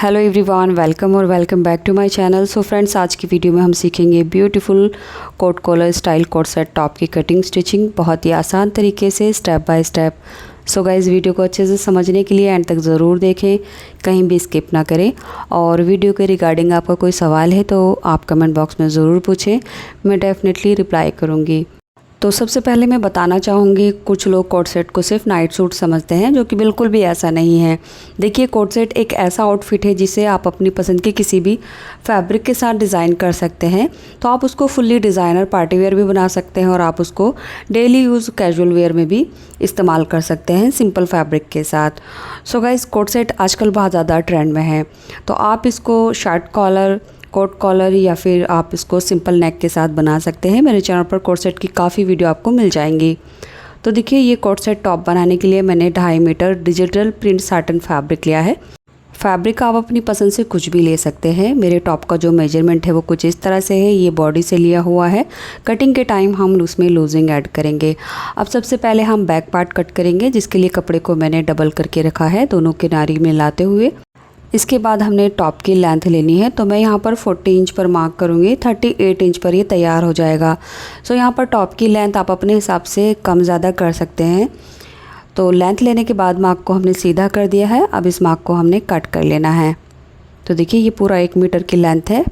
Hello everyone, welcome back to my channel. So friends, आज की video में हम सीखेंगे beautiful coat collar style coat set top की कटिंग स्टिचिंग बहुत ही आसान तरीके से step by step. So guys, video को अच्छे से समझने के लिए एंड तक ज़रूर देखें, कहीं भी स्किप ना करें। और वीडियो के रिगार्डिंग आपका कोई सवाल है तो आप कमेंट बॉक्स में ज़रूर पूछें, मैं डेफिनेटली रिप्लाई करूँगी। तो सबसे पहले मैं बताना चाहूँगी, कुछ लोग कोट सेट को सिर्फ नाइट सूट समझते हैं, जो कि बिल्कुल भी ऐसा नहीं है। देखिए, कोट सेट एक ऐसा आउटफिट है जिसे आप अपनी पसंद के किसी भी फैब्रिक के साथ डिज़ाइन कर सकते हैं। तो आप उसको फुल्ली डिज़ाइनर पार्टी वेयर भी बना सकते हैं और आप उसको डेली यूज़ कैजुअल वेयर में भी इस्तेमाल कर सकते हैं सिंपल फैब्रिक के साथ। सो गाइस, कोट सेट आजकल बहुत ज़्यादा ट्रेंड में है, तो आप इसको शर्ट कॉलर, कोट कॉलर या फिर आप इसको सिंपल नेक के साथ बना सकते हैं। मेरे चैनल पर कोट सेट की काफ़ी वीडियो आपको मिल जाएंगी। तो देखिए, ये कोट सेट टॉप बनाने के लिए मैंने 2.5 meter digital print satin fabric लिया है। फैब्रिक आप अपनी पसंद से कुछ भी ले सकते हैं। मेरे टॉप का जो मेजरमेंट है वो कुछ इस तरह से है, ये बॉडी से लिया हुआ है। कटिंग के टाइम हम उसमें लूजिंग ऐड करेंगे। अब सबसे पहले हम बैक पार्ट कट करेंगे, जिसके लिए कपड़े को मैंने डबल करके रखा है, दोनों किनारे मिलाते हुए। इसके बाद हमने टॉप की लेंथ लेनी है, तो मैं यहाँ पर 40 इंच पर मार्क करूँगी। 38 इंच पर ये तैयार हो जाएगा। सो यहाँ पर टॉप की लेंथ आप अपने हिसाब से कम ज़्यादा कर सकते हैं। तो लेंथ लेने के बाद मार्क को हमने सीधा कर दिया है। अब इस मार्क को हमने कट कर लेना है। तो देखिए, ये पूरा 1 मीटर की लेंथ है।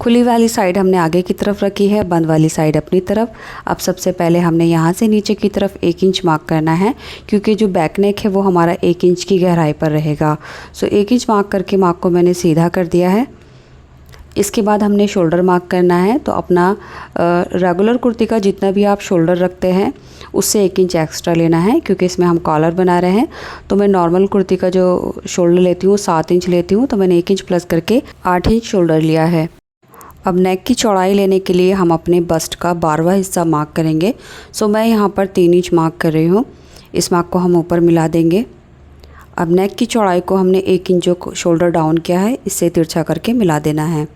खुली वाली साइड हमने आगे की तरफ रखी है, बंद वाली साइड अपनी तरफ। अब सबसे पहले हमने यहाँ से नीचे की तरफ 1 इंच मार्क करना है, क्योंकि जो बैक नेक है वो हमारा 1 इंच की गहराई पर रहेगा। सो 1 इंच मार्क करके मार्क को मैंने सीधा कर दिया है। इसके बाद हमने शोल्डर मार्क करना है। तो अपना रेगुलर कुर्ती का जितना भी आप शोल्डर रखते हैं उससे 1 इंच एक्स्ट्रा लेना है, क्योंकि इसमें हम कॉलर बना रहे हैं। तो मैं नॉर्मल कुर्ती का जो शोल्डर लेती हूँ 7 इंच लेती हूँ, तो मैंने 1 इंच प्लस करके 8 इंच शोल्डर लिया है। अब नेक की चौड़ाई लेने के लिए हम अपने बस्ट का 12वां हिस्सा मार्क करेंगे। सो मैं यहाँ पर 3 इंच मार्क कर रही हूँ। इस मार्क को हम ऊपर मिला देंगे। अब नेक की चौड़ाई को हमने 1 इंच जो शोल्डर डाउन किया है इससे तिरछा करके मिला देना है।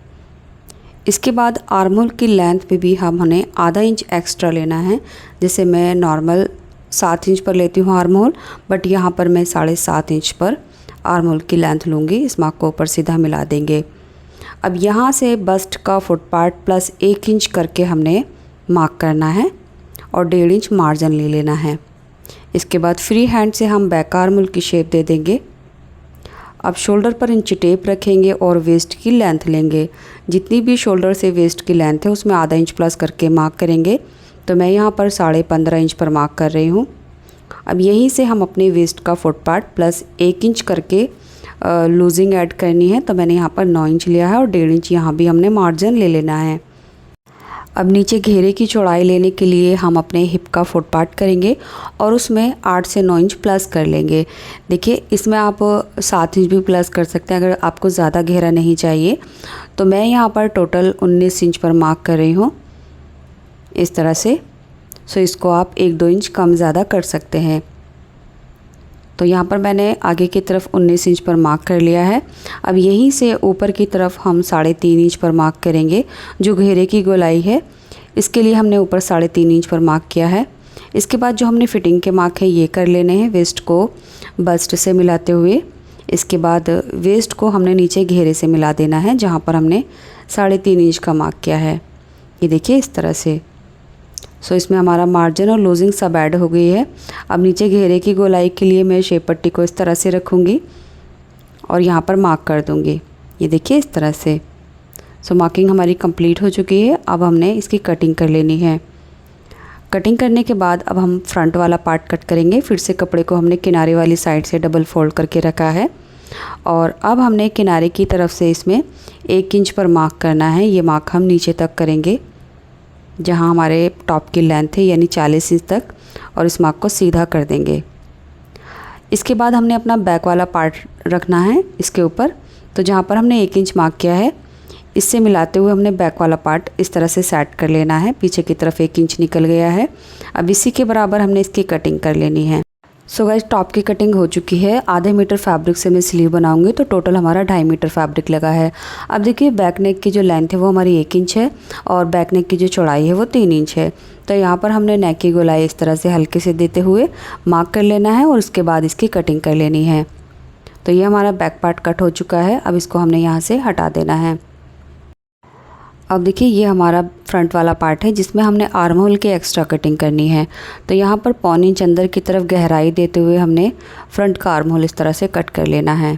इसके बाद आर्म होल की लेंथ पे भी हमने आधा इंच एक्स्ट्रा लेना है। जैसे मैं नॉर्मल 7 इंच पर लेती हूँ आर्म होल, बट यहाँ पर मैं 7.5 इंच पर आर्म होल की लेंथ लूँगी। इस मार्क को ऊपर सीधा मिला देंगे। अब यहाँ से बस्ट का फुट पार्ट प्लस 1 इंच करके हमने मार्क करना है और 1.5 इंच मार्जिन ले लेना है। इसके बाद फ्री हैंड से हम बैक आर्म होल की शेप दे देंगे। अब शोल्डर पर इंची टेप रखेंगे और वेस्ट की लेंथ लेंगे। जितनी भी शोल्डर से वेस्ट की लेंथ है उसमें आधा इंच प्लस करके मार्क करेंगे। तो मैं यहाँ पर 15.5 इंच पर मार्क कर रही हूँ। अब यहीं से हम अपने वेस्ट का फुट पार्ट प्लस 1 इंच करके लूजिंग ऐड करनी है। तो मैंने यहाँ पर 9 इंच लिया है और 1.5 इंच यहाँ भी हमने मार्जिन ले लेना है। अब नीचे घेरे की चौड़ाई लेने के लिए हम अपने हिप का फुट पार्ट करेंगे और उसमें 8 से 9 इंच प्लस कर लेंगे। देखिए, इसमें आप 7 इंच भी प्लस कर सकते हैं अगर आपको ज़्यादा घेरा नहीं चाहिए। तो मैं यहाँ पर टोटल 19 इंच पर मार्क कर रही हूँ, इस तरह से। सो इसको आप 1-2 इंच कम ज़्यादा कर सकते हैं। तो यहाँ पर मैंने आगे की तरफ 19 इंच पर मार्क कर लिया है। अब यहीं से ऊपर की तरफ हम 3.5 इंच पर मार्क करेंगे। जो घेरे की गोलाई है इसके लिए हमने ऊपर 3.5 इंच पर मार्क किया है। इसके बाद जो हमने फिटिंग के मार्क है ये कर लेने हैं, वेस्ट को बस्ट से मिलाते हुए। इसके बाद वेस्ट को हमने नीचे घेरे से मिला देना है, जहाँ पर हमने 3.5 इंच का मार्क किया है। ये देखिए, इस तरह से। सो इसमें हमारा मार्जिन और लूजिंग सब ऐड हो गई है। अब नीचे घेरे की गोलाई के लिए मैं शेप पट्टी को इस तरह से रखूँगी और यहाँ पर मार्क कर दूँगी। ये देखिए, इस तरह से। सो मार्किंग हमारी कंप्लीट हो चुकी है। अब हमने इसकी कटिंग कर लेनी है। कटिंग करने के बाद अब हम फ्रंट वाला पार्ट कट करेंगे। फिर से कपड़े को हमने किनारे वाली साइड से डबल फोल्ड करके रखा है और अब हमने किनारे की तरफ से इसमें 1 इंच पर मार्क करना है। ये मार्क हम नीचे तक करेंगे जहाँ हमारे टॉप की लेंथ है, यानी 40 इंच तक, और इस मार्क को सीधा कर देंगे। इसके बाद हमने अपना बैक वाला पार्ट रखना है इसके ऊपर। तो जहाँ पर हमने 1 इंच मार्क किया है इससे मिलाते हुए हमने बैक वाला पार्ट इस तरह से सेट कर लेना है। पीछे की तरफ 1 इंच निकल गया है। अब इसी के बराबर हमने इसकी कटिंग कर लेनी है। सो गाइस, टॉप की कटिंग हो चुकी है। आधे मीटर फैब्रिक से मैं स्लीव बनाऊंगी, तो टोटल हमारा 2.5 मीटर फैब्रिक लगा है। अब देखिए, बैक नेक की जो लेंथ है वो हमारी 1 इंच है और बैक नेक की जो चौड़ाई है वो 3 इंच है। तो यहाँ पर हमने नेक की गोलाई इस तरह से हल्के से देते हुए मार्क कर लेना है और उसके बाद इसकी कटिंग कर लेनी है। तो ये हमारा बैक पार्ट कट हो चुका है। अब इसको हमने यहाँ से हटा देना है। अब देखिए ये हमारा फ्रंट वाला पार्ट है जिसमें हमने आर्म होल की एक्स्ट्रा कटिंग करनी है। तो यहाँ पर 1.25 इंच अंदर की तरफ गहराई देते हुए हमने फ्रंट का आर्म होल इस तरह से कट कर लेना है।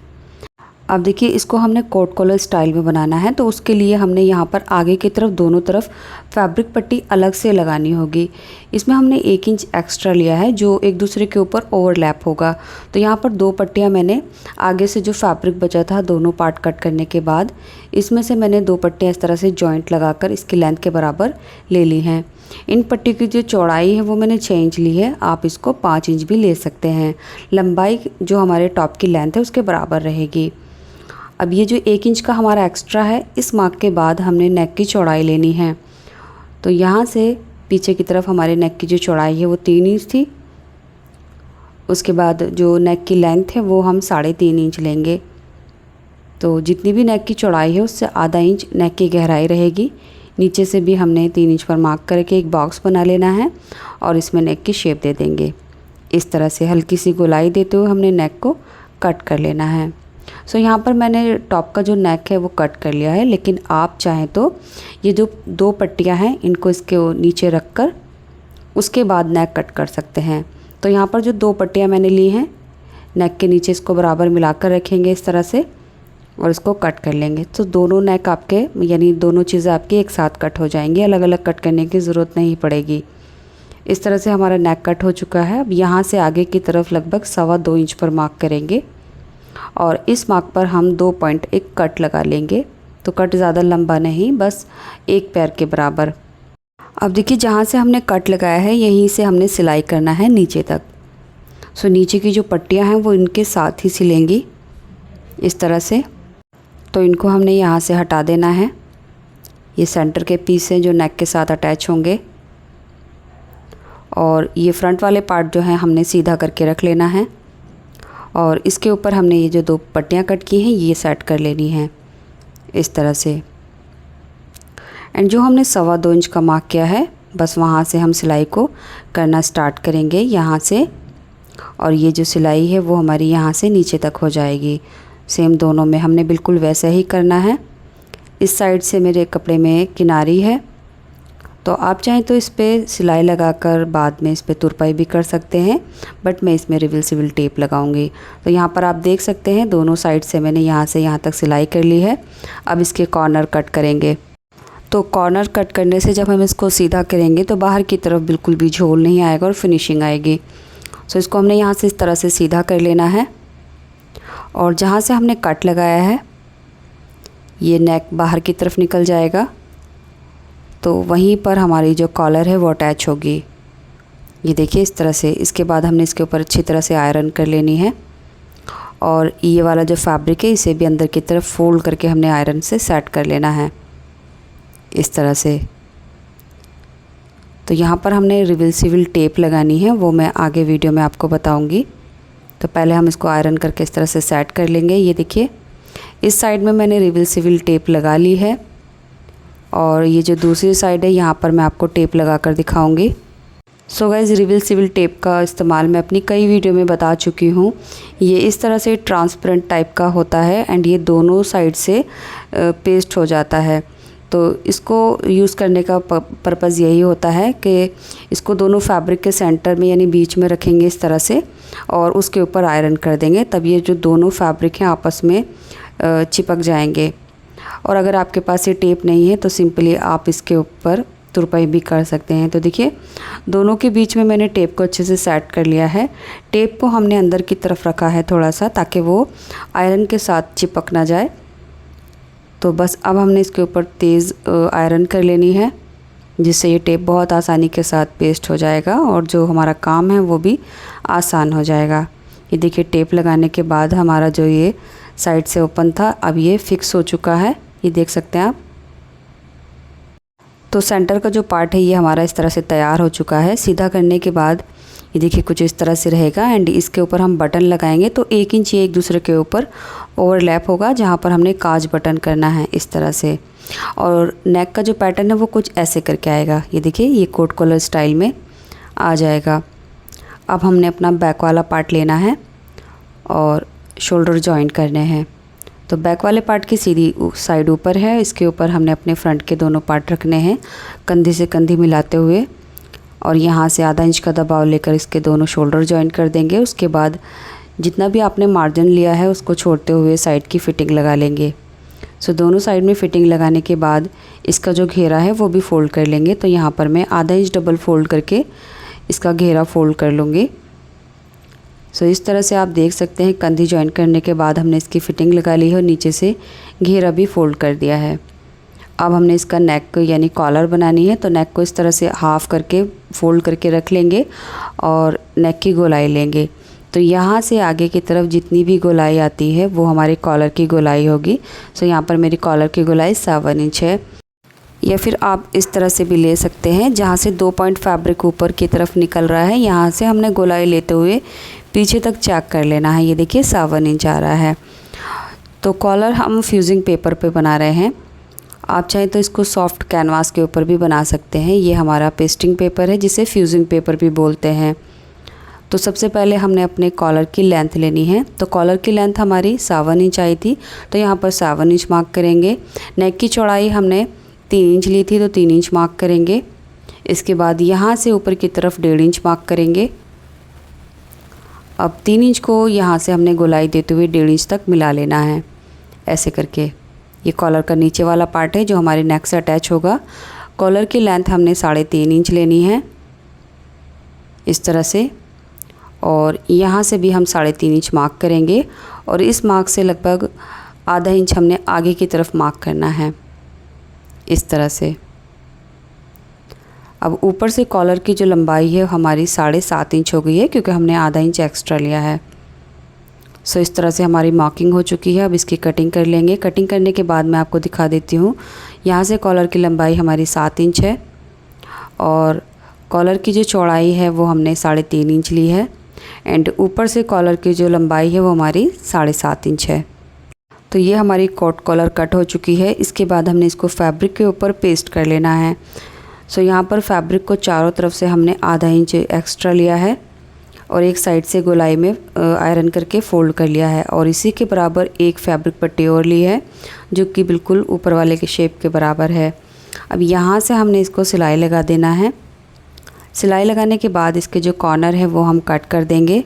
अब देखिए इसको हमने कोट कॉलर स्टाइल में बनाना है, तो उसके लिए हमने यहाँ पर आगे की तरफ दोनों तरफ फैब्रिक पट्टी अलग से लगानी होगी। इसमें हमने 1 इंच एक्स्ट्रा लिया है जो एक दूसरे के ऊपर ओवरलैप होगा। तो यहाँ पर 2 पट्टियाँ मैंने आगे से जो फैब्रिक बचा था दोनों पार्ट कट करने के बाद इसमें से मैंने 2 पट्टियाँ इस तरह से जॉइंट लगाकर इसकी लेंथ के बराबर ले ली हैं। इन पट्टी की जो चौड़ाई है वो मैंने 6 इंच ली है, आप इसको 5 इंच भी ले सकते हैं। लंबाई जो हमारे टॉप की लेंथ है उसके बराबर रहेगी। अब ये जो 1 इंच का हमारा एक्स्ट्रा है, इस मार्क के बाद हमने नेक की चौड़ाई लेनी है। तो यहाँ से पीछे की तरफ हमारे नेक की जो चौड़ाई है वो 3 इंच थी। उसके बाद जो नेक की लेंथ है वो हम 3.5 इंच लेंगे। तो जितनी भी नेक की चौड़ाई है उससे आधा इंच नेक की गहराई रहेगी। नीचे से भी हमने 3 इंच पर मार्क करके एक बॉक्स बना लेना है और इसमें नेक की शेप दे देंगे। इस तरह से हल्की सी गोलाई देते हुए हमने नेक को कट कर लेना है। सो यहाँ पर मैंने टॉप का जो नेक है वो कट कर लिया है, लेकिन आप चाहें तो ये जो 2 पट्टियाँ हैं इनको इसके नीचे रख कर उसके बाद नेक कट कर सकते हैं। तो यहाँ पर जो 2 पट्टियाँ मैंने ली हैं नेक के नीचे इसको बराबर मिलाकर रखेंगे इस तरह से और इसको कट कर लेंगे। तो दोनों नेक आपके यानी दोनों चीज़ें आपकी एक साथ कट हो जाएंगी, अलग अलग कट करने की ज़रूरत नहीं पड़ेगी। इस तरह से हमारा नेक कट हो चुका है। अब यहाँ से आगे की तरफ लगभग 2.25 इंच पर मार्क करेंगे और इस मार्क पर हम 2.1 कट लगा लेंगे। तो कट ज़्यादा लंबा नहीं, बस 1 पैर के बराबर। अब देखिए जहाँ से हमने कट लगाया है यहीं से हमने सिलाई करना है नीचे तक। सो नीचे की जो पट्टियाँ हैं वो इनके साथ ही सिलेंगी इस तरह से। तो इनको हमने यहाँ से हटा देना है। ये सेंटर के पीस हैं जो नेक के साथ अटैच होंगे और ये फ्रंट वाले पार्ट जो है हमने सीधा करके रख लेना है और इसके ऊपर हमने ये जो 2 पट्टियाँ कट की हैं ये सेट कर लेनी है इस तरह से। एंड जो हमने 2.25 इंच का मार्क किया है बस वहाँ से हम सिलाई को करना स्टार्ट करेंगे यहाँ से, और ये जो सिलाई है वो हमारी यहाँ से नीचे तक हो जाएगी। सेम दोनों में हमने बिल्कुल वैसा ही करना है। इस साइड से मेरे कपड़े में किनारी है, तो आप चाहें तो इस पर सिलाई लगाकर बाद में इस पर तुरपाई भी कर सकते हैं, बट मैं इसमें रिवर्सिबल टेप लगाऊंगी। तो यहाँ पर आप देख सकते हैं दोनों साइड से मैंने यहाँ से यहाँ तक सिलाई कर ली है। अब इसके कॉर्नर कट करेंगे। तो कॉर्नर कट करने से जब हम इसको सीधा करेंगे तो बाहर की तरफ बिल्कुल भी झोल नहीं आएगा और फिनिशिंग आएगी। सो इसको हमने यहाँ से इस तरह से सीधा कर लेना है और जहाँ से हमने कट लगाया है ये नेक बाहर की तरफ निकल जाएगा, तो वहीं पर हमारी जो कॉलर है वो अटैच होगी। ये देखिए इस तरह से। इसके बाद हमने इसके ऊपर अच्छी तरह से आयरन कर लेनी है और ये वाला जो फैब्रिक है इसे भी अंदर की तरफ फोल्ड करके हमने आयरन से सेट कर लेना है इस तरह से। तो यहाँ पर हमने रिवर्सिबल टेप लगानी है, वो मैं आगे वीडियो में आपको बताऊँगी। तो पहले हम इसको आयरन करके इस तरह से सेट कर लेंगे। ये देखिए इस साइड में मैंने रिवर्सिबल टेप लगा ली है और ये जो दूसरी साइड है यहाँ पर मैं आपको टेप लगा कर दिखाऊँगी। सो गाइस रिवर्सिबल टेप का इस्तेमाल मैं अपनी कई वीडियो में बता चुकी हूँ। ये इस तरह से ट्रांसपेरेंट टाइप का होता है एंड ये दोनों साइड से पेस्ट हो जाता है। तो इसको यूज़ करने का पर्पज़ यही होता है कि इसको दोनों फैब्रिक के सेंटर में यानी बीच में रखेंगे इस तरह से और उसके ऊपर आयरन कर देंगे, तब ये जो दोनों फैब्रिक हैं आपस में चिपक जाएंगे। और अगर आपके पास ये टेप नहीं है तो सिंपली आप इसके ऊपर तुरपाई भी कर सकते हैं। तो देखिए दोनों के बीच में मैंने टेप को अच्छे से सेट कर लिया है। टेप को हमने अंदर की तरफ रखा है थोड़ा सा, ताकि वो आयरन के साथ चिपक ना जाए। तो बस अब हमने इसके ऊपर तेज़ आयरन कर लेनी है, जिससे ये टेप बहुत आसानी के साथ पेस्ट हो जाएगा और जो हमारा काम है वो भी आसान हो जाएगा। ये देखिए टेप लगाने के बाद हमारा जो ये साइड से ओपन था अब ये फिक्स हो चुका है, ये देख सकते हैं आप। तो सेंटर का जो पार्ट है ये हमारा इस तरह से तैयार हो चुका है। सीधा करने के बाद ये देखिए कुछ इस तरह से रहेगा एंड इसके ऊपर हम बटन लगाएंगे तो 1 इंच ये एक दूसरे के ऊपर ओवरलैप होगा, जहाँ पर हमने काज बटन करना है इस तरह से। और नेक का जो पैटर्न है वो कुछ ऐसे करके आएगा। ये देखिए ये कोट कॉलर स्टाइल में आ जाएगा। अब हमने अपना बैक वाला पार्ट लेना है और शोल्डर जॉइन करने हैं। तो बैक वाले पार्ट की सीधी साइड ऊपर है, इसके ऊपर हमने अपने फ्रंट के दोनों पार्ट रखने हैं कंधे से कंधी मिलाते हुए, और यहाँ से आधा इंच का दबाव लेकर इसके दोनों शोल्डर जॉइन कर देंगे। उसके बाद जितना भी आपने मार्जिन लिया है उसको छोड़ते हुए साइड की फ़िटिंग लगा लेंगे। सो दोनों साइड में फ़िटिंग लगाने के बाद इसका जो घेरा है वो भी फ़ोल्ड कर लेंगे। तो यहाँ पर मैं आधा इंच डबल फ़ोल्ड करके इसका घेरा फ़ोल्ड कर लूँगी। सो इस तरह से आप देख सकते हैं कंधी जॉइन करने के बाद हमने इसकी फ़िटिंग लगा ली है और नीचे से घेरा भी फ़ोल्ड कर दिया है। अब हमने इसका नेक यानी कॉलर बनानी है, तो नेक को इस तरह से हाफ़ करके फ़ोल्ड करके रख लेंगे और नेक की गोलाई लेंगे। तो यहाँ से आगे की तरफ जितनी भी गोलाई आती है वो हमारे कॉलर की गोलाई होगी। सो यहाँ पर मेरी कॉलर की गोलाई 7 इंच है, या फिर आप इस तरह से भी ले सकते हैं। जहाँ से 2 पॉइंट फैब्रिक ऊपर की तरफ निकल रहा है, यहाँ से हमने गोलाई लेते हुए पीछे तक चेक कर लेना है। ये देखिए 7 इंच आ रहा है। तो कॉलर हम फ्यूजिंग पेपर पे बना रहे हैं, आप चाहें तो इसको सॉफ्ट कैनवास के ऊपर भी बना सकते हैं। ये हमारा पेस्टिंग पेपर है जिसे फ्यूजिंग पेपर भी बोलते हैं। तो सबसे पहले हमने अपने कॉलर की लेंथ लेनी है। तो कॉलर की लेंथ हमारी 7 इंच आई थी, तो यहाँ पर 7 इंच मार्क करेंगे। नेक की चौड़ाई हमने 3 इंच ली थी, तो 3 इंच मार्क करेंगे। इसके बाद यहाँ से ऊपर की तरफ 1.5 इंच मार्क करेंगे। अब 3 इंच को यहाँ से हमने गोलाई देते हुए 1.5 इंच तक मिला लेना है, ऐसे करके। ये कॉलर का नीचे वाला पार्ट है जो हमारे नेक से अटैच होगा। कॉलर की लेंथ हमने 3.5 इंच लेनी है, इस तरह से, और यहाँ से भी हम 3.5 इंच मार्क करेंगे और इस मार्क से लगभग आधा इंच हमने आगे की तरफ मार्क करना है, इस तरह से। अब ऊपर से कॉलर की जो लंबाई है हमारी 7.5 इंच हो गई है, क्योंकि हमने आधा इंच एक्स्ट्रा लिया है। सो इस तरह से हमारी मार्किंग हो चुकी है। अब इसकी कटिंग कर लेंगे। कटिंग करने के बाद मैं आपको दिखा देती हूँ। यहाँ से कॉलर की लंबाई हमारी 7 इंच है और कॉलर की जो चौड़ाई है वो हमने 3.5 इंच ली है, एंड ऊपर से कॉलर की जो लंबाई है वो हमारी 7.5 इंच है। तो ये हमारी कोट कॉलर कट हो चुकी है। इसके बाद हमने इसको फैब्रिक के ऊपर पेस्ट कर लेना है। सो यहाँ पर फैब्रिक को चारों तरफ से हमने आधा इंच एक्स्ट्रा लिया है और एक साइड से गोलाई में आयरन करके फ़ोल्ड कर लिया है, और इसी के बराबर एक फैब्रिक पट्टी और ली है जो कि बिल्कुल ऊपर वाले के शेप के बराबर है। अब यहाँ से हमने इसको सिलाई लगा देना है। सिलाई लगाने के बाद इसके जो कॉर्नर है वो हम कट कर देंगे।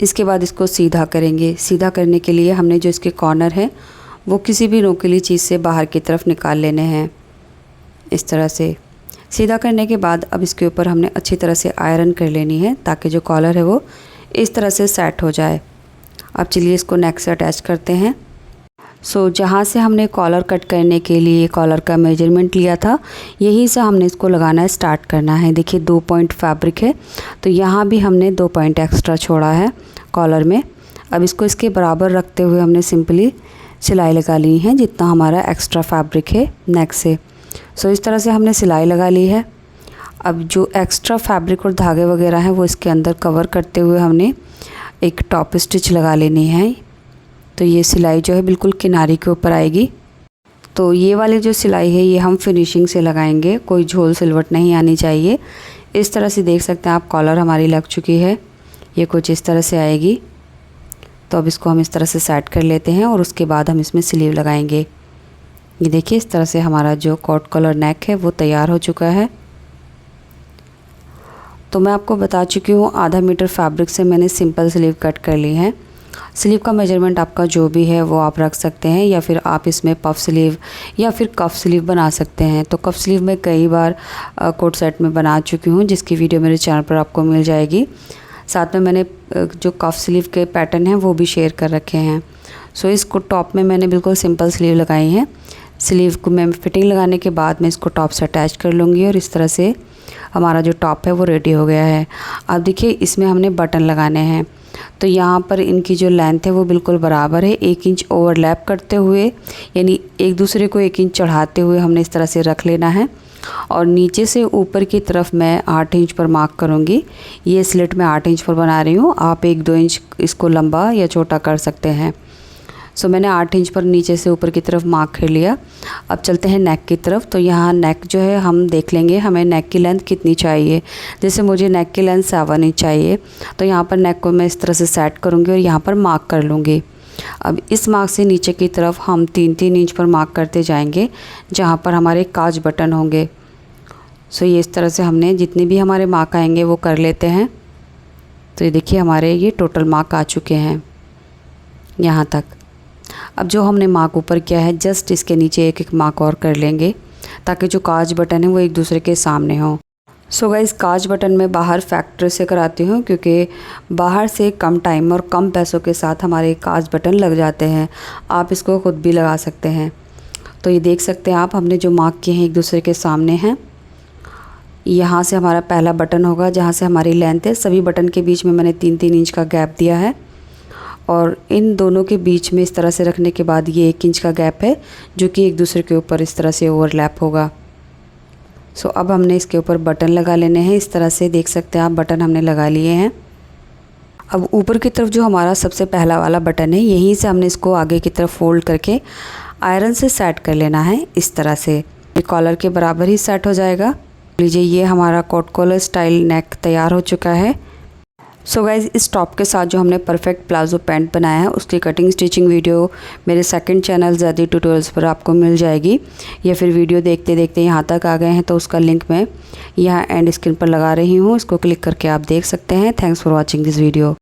इसके बाद इसको सीधा करेंगे। सीधा करने के लिए हमने जो इसके कॉर्नर है वो किसी भी नोकीली चीज़ से बाहर की तरफ निकाल लेने हैं, इस तरह से। सीधा करने के बाद अब इसके ऊपर हमने अच्छी तरह से आयरन कर लेनी है ताकि जो कॉलर है वो इस तरह से सेट हो जाए। अब चलिए इसको नेक से अटैच करते हैं। सो जहाँ से हमने कॉलर कट करने के लिए कॉलर का मेजरमेंट लिया था, यहीं से हमने इसको लगाना स्टार्ट करना है। देखिए 2 पॉइंट फैब्रिक है, तो यहाँ भी हमने 2 पॉइंट एक्स्ट्रा छोड़ा है कॉलर में। अब इसको इसके बराबर रखते हुए हमने सिंपली सिलाई लगा ली है जितना हमारा एक्स्ट्रा फैब्रिक है नेक से। सो इस तरह से हमने सिलाई लगा ली है। अब जो एक्स्ट्रा फैब्रिक और धागे वगैरह हैं वो इसके अंदर कवर करते हुए हमने एक टॉप स्टिच लगा लेनी है। तो ये सिलाई जो है बिल्कुल किनारे के ऊपर आएगी। तो ये वाली जो सिलाई है ये हम फिनिशिंग से लगाएंगे, कोई झोल सिलवट नहीं आनी चाहिए। इस तरह से देख सकते हैं आप, कॉलर हमारी लग चुकी है, ये कुछ इस तरह से आएगी। तो अब इसको हम इस तरह से सेट कर लेते हैं और उसके बाद हम इसमें स्लीव लगाएंगे। ये देखिए इस तरह से हमारा जो कोट कॉलर नेक है वो तैयार हो चुका है। तो मैं आपको बता चुकी हूँ आधा मीटर फैब्रिक से मैंने सिंपल स्लीव कट कर ली है। स्लीव का मेजरमेंट आपका जो भी है वो आप रख सकते हैं, या फिर आप इसमें पफ स्लीव या फिर कफ स्लीव बना सकते हैं। तो कफ स्लीव मैं कई बार कोट सेट में बना चुकी हूँ, जिसकी वीडियो मेरे चैनल पर आपको मिल जाएगी। साथ में मैंने जो कफ स्लीव के पैटर्न हैं वो भी शेयर कर रखे हैं। सो इसको टॉप में मैंने बिल्कुल सिंपल स्लीव लगाई है। स्लीव को मैं फिटिंग लगाने के बाद मैं इसको टॉप से अटैच कर लूँगी और इस तरह से हमारा जो टॉप है वो रेडी हो गया है। अब देखिए इसमें हमने बटन लगाने हैं। तो यहाँ पर इनकी जो लेंथ है वो बिल्कुल बराबर है। 1 इंच ओवरलैप करते हुए, यानी एक दूसरे को 1 इंच चढ़ाते हुए हमने इस तरह से रख लेना है, और नीचे से ऊपर की तरफ मैं 8 इंच पर मार्क करूँगी। ये स्लिट मैं 8 इंच पर बना रही हूँ, आप 1-2 इंच इसको लंबा या छोटा कर सकते हैं। सो मैंने 8 इंच पर नीचे से ऊपर की तरफ मार्क कर लिया। अब चलते हैं नेक की तरफ। तो यहाँ नेक जो है हम देख लेंगे हमें नेक की लेंथ कितनी चाहिए। जैसे मुझे नेक की लेंथ 7 इंच चाहिए, तो यहाँ पर नेक को मैं इस तरह से सेट करूँगी और यहाँ पर मार्क कर लूँगी। अब इस मार्क से नीचे की तरफ हम 3-3 इंच पर मार्क करते जाएंगे जहाँ पर हमारे काज बटन होंगे। सो ये इस तरह से हमने जितने भी हमारे मार्क आएंगे वो कर लेते हैं। तो ये देखिए हमारे ये टोटल मार्क आ चुके हैं यहाँ तक। अब जो हमने मार्क ऊपर किया है जस्ट इसके नीचे एक मार्क और कर लेंगे ताकि जो काज बटन है वो एक दूसरे के सामने हो। सो गाइस काज बटन में बाहर फैक्ट्री से कराती हूँ क्योंकि बाहर से कम टाइम और कम पैसों के साथ हमारे काज बटन लग जाते हैं। आप इसको ख़ुद भी लगा सकते हैं। तो ये देख सकते हैं आप, हमने जो मार्क किए हैं एक दूसरे के सामने हैं। यहाँ से हमारा पहला बटन होगा जहाँ से हमारी लेंथ है। सभी बटन के बीच में मैंने 3-3 इंच का गैप दिया है और इन दोनों के बीच में इस तरह से रखने के बाद ये 1 इंच का गैप है जो कि एक दूसरे के ऊपर इस तरह से ओवरलैप होगा। सो अब हमने इसके ऊपर बटन लगा लेने हैं। इस तरह से देख सकते हैं आप, बटन हमने लगा लिए हैं। अब ऊपर की तरफ जो हमारा सबसे पहला वाला बटन है यहीं से हमने इसको आगे की तरफ फोल्ड करके आयरन से सेट कर लेना है। इस तरह से ये कॉलर के बराबर ही सेट हो जाएगा। लीजिए ये हमारा कोट कॉलर स्टाइल नेक तैयार हो चुका है। सो गाइज़ इस टॉप के साथ जो हमने परफेक्ट प्लाजो पैंट बनाया है उसकी कटिंग स्टिचिंग वीडियो मेरे सेकंड चैनल ज़्यादा ट्यूटोरियल्स पर आपको मिल जाएगी। या फिर वीडियो देखते देखते यहाँ तक आ गए हैं तो उसका लिंक मैं यहाँ एंड स्क्रीन पर लगा रही हूँ, इसको क्लिक करके आप देख सकते हैं। Thanks for watching this video.